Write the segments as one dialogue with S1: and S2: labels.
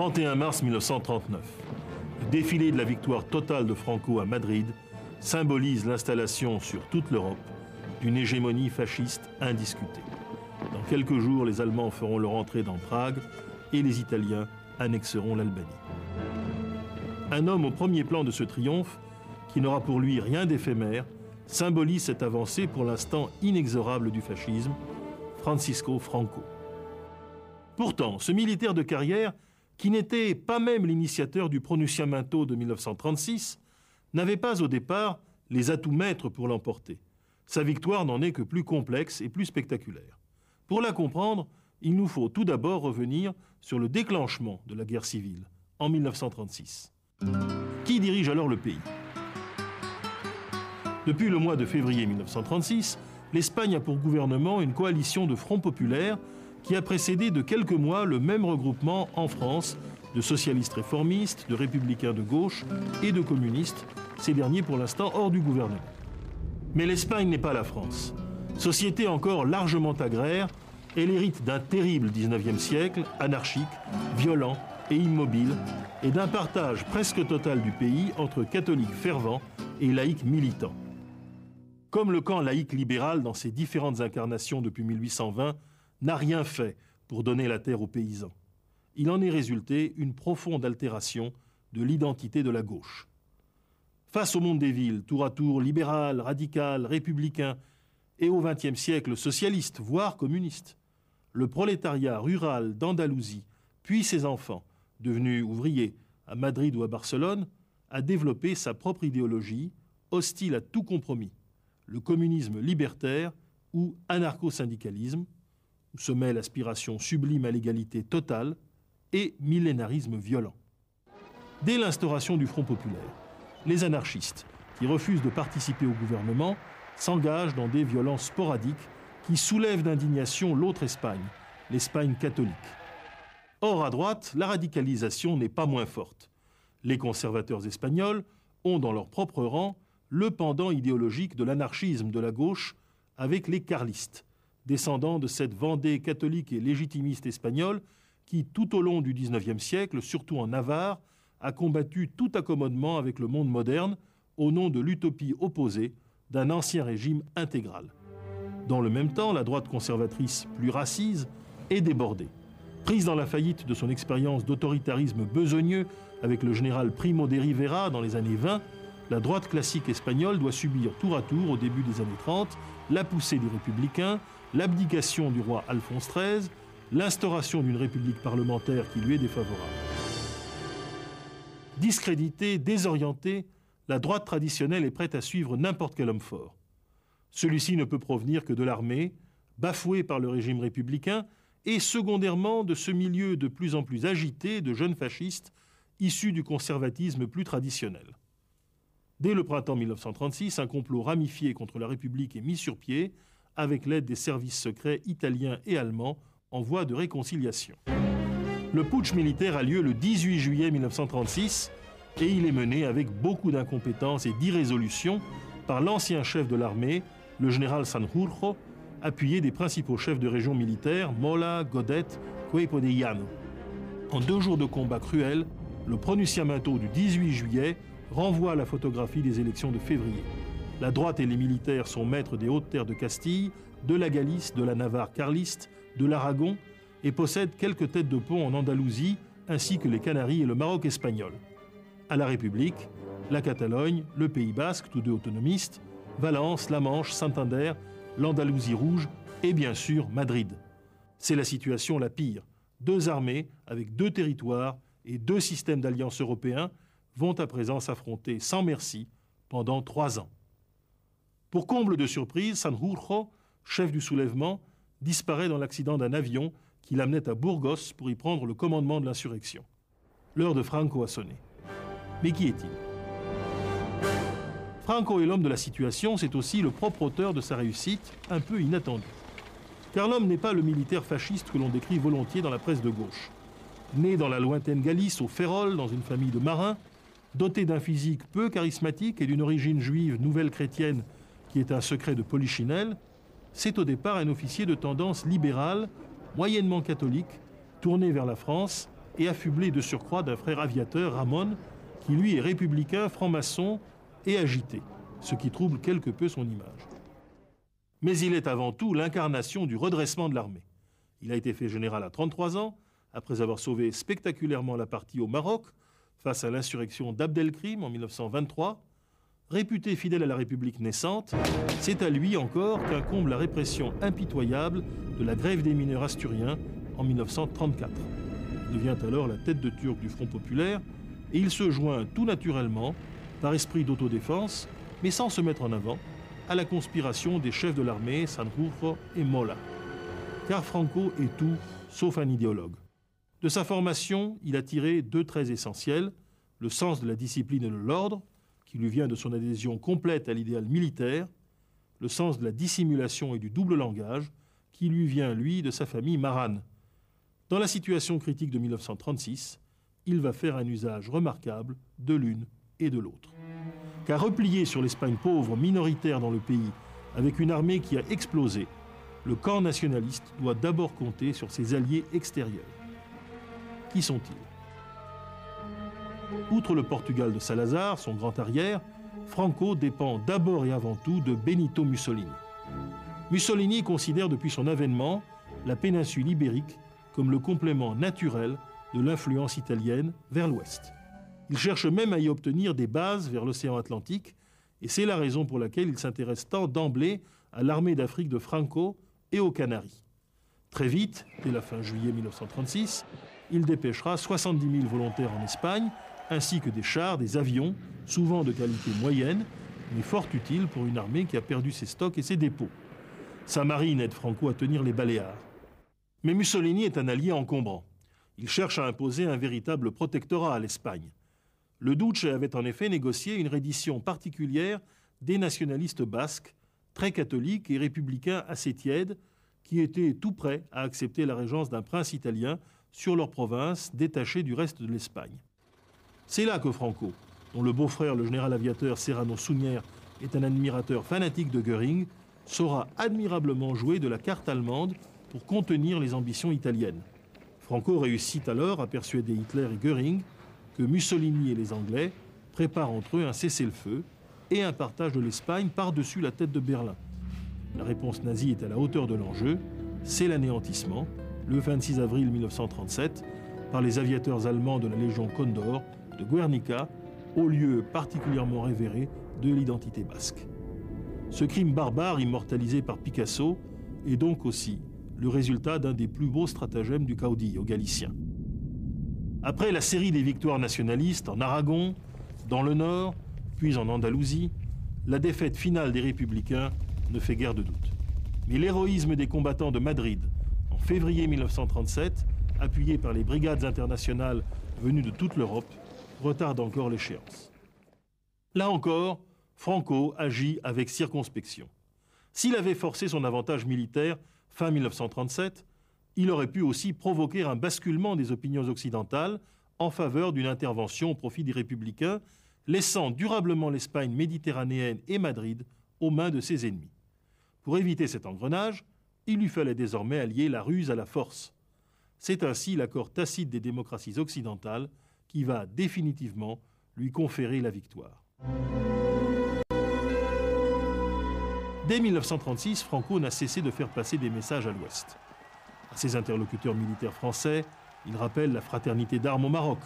S1: 31 mars 1939. Le défilé de la victoire totale de Franco à Madrid symbolise l'installation sur toute l'Europe d'une hégémonie fasciste indiscutée. Dans quelques jours, les Allemands feront leur entrée dans Prague et les Italiens annexeront l'Albanie. Un homme au premier plan de ce triomphe, qui n'aura pour lui rien d'éphémère, symbolise cette avancée pour l'instant inexorable du fascisme, Francisco Franco. Pourtant, ce militaire de carrière, qui n'était pas même l'initiateur du pronunciamento de 1936, n'avait pas au départ les atouts maîtres pour l'emporter. Sa victoire n'en est que plus complexe et plus spectaculaire. Pour la comprendre, il nous faut tout d'abord revenir sur le déclenchement de la guerre civile en 1936. Qui dirige alors le pays ? Depuis le mois de février 1936, l'Espagne a pour gouvernement une coalition de Front populaire qui a précédé de quelques mois le même regroupement en France de socialistes réformistes, de républicains de gauche et de communistes, ces derniers pour l'instant hors du gouvernement. Mais l'Espagne n'est pas la France. Société encore largement agraire, elle hérite d'un terrible 19e siècle, anarchique, violent et immobile, et d'un partage presque total du pays entre catholiques fervents et laïcs militants. Comme le camp laïque libéral dans ses différentes incarnations depuis 1820 n'a rien fait pour donner la terre aux paysans. Il en est résulté une profonde altération de l'identité de la gauche. Face au monde des villes, tour à tour libéral, radical, républicain, et au XXe siècle socialiste, voire communiste, le prolétariat rural d'Andalousie, puis ses enfants, devenus ouvriers à Madrid ou à Barcelone, a développé sa propre idéologie, hostile à tout compromis, le communisme libertaire ou anarcho-syndicalisme, où se mêle aspiration sublime à l'égalité totale et millénarisme violent. Dès l'instauration du Front populaire, les anarchistes, qui refusent de participer au gouvernement, s'engagent dans des violences sporadiques qui soulèvent d'indignation l'autre Espagne, l'Espagne catholique. Or, à droite, la radicalisation n'est pas moins forte. Les conservateurs espagnols ont dans leur propre rang le pendant idéologique de l'anarchisme de la gauche avec les carlistes, descendants de cette Vendée catholique et légitimiste espagnole qui, tout au long du XIXe siècle, surtout en Navarre, a combattu tout accommodement avec le monde moderne au nom de l'utopie opposée d'un ancien régime intégral. Dans le même temps, la droite conservatrice plus racise est débordée. Prise dans la faillite de son expérience d'autoritarisme besogneux avec le général Primo de Rivera dans les années 20, la droite classique espagnole doit subir tour à tour, au début des années 30, la poussée des républicains, l'abdication du roi Alphonse XIII, l'instauration d'une république parlementaire qui lui est défavorable. Discréditée, désorientée, la droite traditionnelle est prête à suivre n'importe quel homme fort. Celui-ci ne peut provenir que de l'armée, bafouée par le régime républicain, et secondairement de ce milieu de plus en plus agité de jeunes fascistes issus du conservatisme plus traditionnel. Dès le printemps 1936, un complot ramifié contre la République est mis sur pied avec l'aide des services secrets italiens et allemands en voie de réconciliation. Le putsch militaire a lieu le 18 juillet 1936 et il est mené avec beaucoup d'incompétence et d'irrésolution par l'ancien chef de l'armée, le général Sanjurjo, appuyé des principaux chefs de région militaires, Mola, Godet, Cuepo de Llano. En 2 jours de combat cruels, le pronunciamento du 18 juillet renvoie à la photographie des élections de février. La droite et les militaires sont maîtres des hautes terres de Castille, de la Galice, de la Navarre carliste, de l'Aragon et possèdent quelques têtes de pont en Andalousie ainsi que les Canaries et le Maroc espagnol. À la République, la Catalogne, le Pays basque, tous deux autonomistes, Valence, la Manche, Santander, l'Andalousie rouge et bien sûr Madrid. C'est la situation la pire. 2 armées avec 2 territoires et 2 systèmes d'alliance européens vont à présent s'affronter sans merci pendant 3 ans. Pour comble de surprise, Sanjurjo, chef du soulèvement, disparaît dans l'accident d'un avion qui l'amenait à Burgos pour y prendre le commandement de l'insurrection. L'heure de Franco a sonné. Mais qui est-il ? Franco est l'homme de la situation, c'est aussi le propre auteur de sa réussite, un peu inattendue. Car l'homme n'est pas le militaire fasciste que l'on décrit volontiers dans la presse de gauche. Né dans la lointaine Galice, au Férol, dans une famille de marins, doté d'un physique peu charismatique et d'une origine juive nouvelle chrétienne qui est un secret de Polichinelle, c'est au départ un officier de tendance libérale, moyennement catholique, tourné vers la France et affublé de surcroît d'un frère aviateur, Ramon, qui lui est républicain, franc-maçon et agité, ce qui trouble quelque peu son image. Mais il est avant tout l'incarnation du redressement de l'armée. Il a été fait général à 33 ans, après avoir sauvé spectaculairement la partie au Maroc, face à l'insurrection d'Abdelkrim en 1923. Réputé fidèle à la République naissante, c'est à lui encore qu'incombe la répression impitoyable de la grève des mineurs asturiens en 1934. Il devient alors la tête de turc du Front populaire et il se joint tout naturellement, par esprit d'autodéfense, mais sans se mettre en avant, à la conspiration des chefs de l'armée Sanjurjo et Mola. Car Franco est tout sauf un idéologue. De sa formation, il a tiré 2 traits essentiels, le sens de la discipline et de l'ordre, qui lui vient de son adhésion complète à l'idéal militaire, le sens de la dissimulation et du double langage, qui lui vient, lui, de sa famille marane. Dans la situation critique de 1936, il va faire un usage remarquable de l'une et de l'autre. Car replié sur l'Espagne pauvre, minoritaire dans le pays, avec une armée qui a explosé, le camp nationaliste doit d'abord compter sur ses alliés extérieurs. Qui sont-ils ? Outre le Portugal de Salazar, son grand arrière, Franco dépend d'abord et avant tout de Benito Mussolini. Mussolini considère depuis son avènement la péninsule ibérique comme le complément naturel de l'influence italienne vers l'ouest. Il cherche même à y obtenir des bases vers l'océan Atlantique, et c'est la raison pour laquelle il s'intéresse tant d'emblée à l'armée d'Afrique de Franco et aux Canaries. Très vite, dès la fin juillet 1936, il dépêchera 70 000 volontaires en Espagne, ainsi que des chars, des avions, souvent de qualité moyenne, mais fort utiles pour une armée qui a perdu ses stocks et ses dépôts. Sa marine aide Franco à tenir les Baléares. Mais Mussolini est un allié encombrant. Il cherche à imposer un véritable protectorat à l'Espagne. Le Duce avait en effet négocié une reddition particulière des nationalistes basques, très catholiques et républicains assez tièdes, qui étaient tout prêts à accepter la régence d'un prince italien sur leur province détachée du reste de l'Espagne. C'est là que Franco, dont le beau-frère, le général aviateur Serrano Suñer, est un admirateur fanatique de Göring, saura admirablement jouer de la carte allemande pour contenir les ambitions italiennes. Franco réussit alors à persuader Hitler et Göring que Mussolini et les Anglais préparent entre eux un cessez-le-feu et un partage de l'Espagne par-dessus la tête de Berlin. La réponse nazie est à la hauteur de l'enjeu, c'est l'anéantissement, le 26 avril 1937, par les aviateurs allemands de la Légion Condor, de Guernica, au lieu particulièrement révéré de l'identité basque. Ce crime barbare, immortalisé par Picasso, est donc aussi le résultat d'un des plus beaux stratagèmes du caudillo galicien. Après la série des victoires nationalistes en Aragon, dans le Nord, puis en Andalousie, la défaite finale des Républicains ne fait guère de doute. Mais l'héroïsme des combattants de Madrid, en février 1937, appuyés par les brigades internationales venues de toute l'Europe, retarde encore l'échéance. Là encore, Franco agit avec circonspection. S'il avait forcé son avantage militaire fin 1937, il aurait pu aussi provoquer un basculement des opinions occidentales en faveur d'une intervention au profit des républicains, laissant durablement l'Espagne méditerranéenne et Madrid aux mains de ses ennemis. Pour éviter cet engrenage, il lui fallait désormais allier la ruse à la force. C'est ainsi l'accord tacite des démocraties occidentales qui va définitivement lui conférer la victoire. Dès 1936, Franco n'a cessé de faire passer des messages à l'Ouest. À ses interlocuteurs militaires français, il rappelle la fraternité d'armes au Maroc.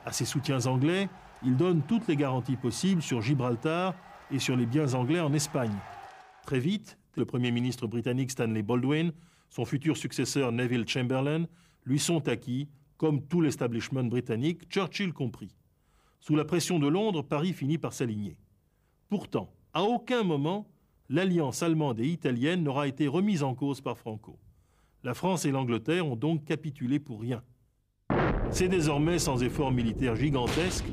S1: À ses soutiens anglais, il donne toutes les garanties possibles sur Gibraltar et sur les biens anglais en Espagne. Très vite, le Premier ministre britannique Stanley Baldwin, son futur successeur Neville Chamberlain, lui sont acquis, comme tout l'establishment britannique, Churchill compris. Sous la pression de Londres, Paris finit par s'aligner. Pourtant, à aucun moment, l'alliance allemande et italienne n'aura été remise en cause par Franco. La France et l'Angleterre ont donc capitulé pour rien. C'est désormais sans effort militaire gigantesque,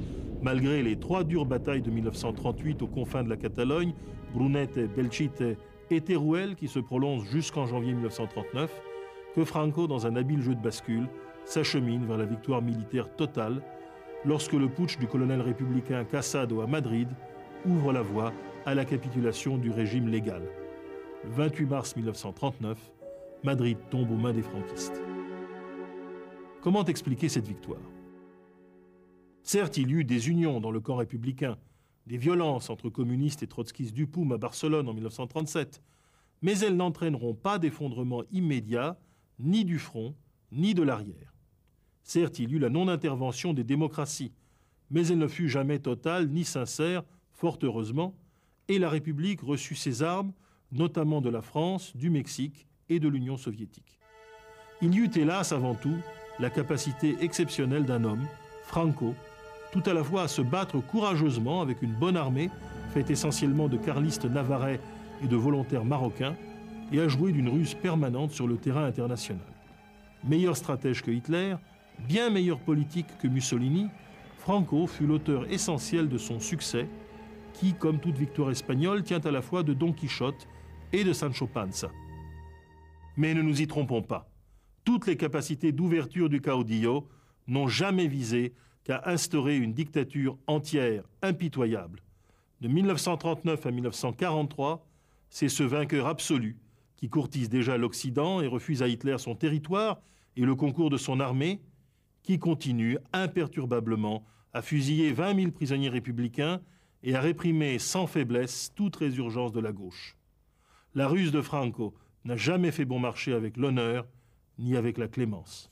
S1: malgré les 3 dures batailles de 1938 aux confins de la Catalogne, Brunete, Belchite et Teruel, qui se prolongent jusqu'en janvier 1939, que Franco, dans un habile jeu de bascule, s'achemine vers la victoire militaire totale, lorsque le putsch du colonel républicain Casado à Madrid ouvre la voie à la capitulation du régime légal. Le 28 mars 1939, Madrid tombe aux mains des franquistes. Comment expliquer cette victoire? Certes, il y eut des unions dans le camp républicain, des violences entre communistes et trotskistes du POUM à Barcelone en 1937, mais elles n'entraîneront pas d'effondrement immédiat, ni du front, ni de l'arrière. Certes, il y eut la non-intervention des démocraties, mais elle ne fut jamais totale ni sincère, fort heureusement, et la République reçut ses armes, notamment de la France, du Mexique et de l'Union soviétique. Il y eut hélas avant tout la capacité exceptionnelle d'un homme, Franco, tout à la fois à se battre courageusement avec une bonne armée, faite essentiellement de carlistes navarrais et de volontaires marocains, et à jouer d'une ruse permanente sur le terrain international. Meilleur stratège que Hitler, bien meilleur politique que Mussolini, Franco fut l'auteur essentiel de son succès, qui, comme toute victoire espagnole, tient à la fois de Don Quichotte et de Sancho Panza. Mais ne nous y trompons pas. Toutes les capacités d'ouverture du caudillo n'ont jamais visé qu'à instaurer une dictature entière, impitoyable. De 1939 à 1943, c'est ce vainqueur absolu qui courtise déjà l'Occident et refuse à Hitler son territoire et le concours de son armée, qui continue imperturbablement à fusiller 20 000 prisonniers républicains et à réprimer sans faiblesse toute résurgence de la gauche. La ruse de Franco n'a jamais fait bon marché avec l'honneur ni avec la clémence.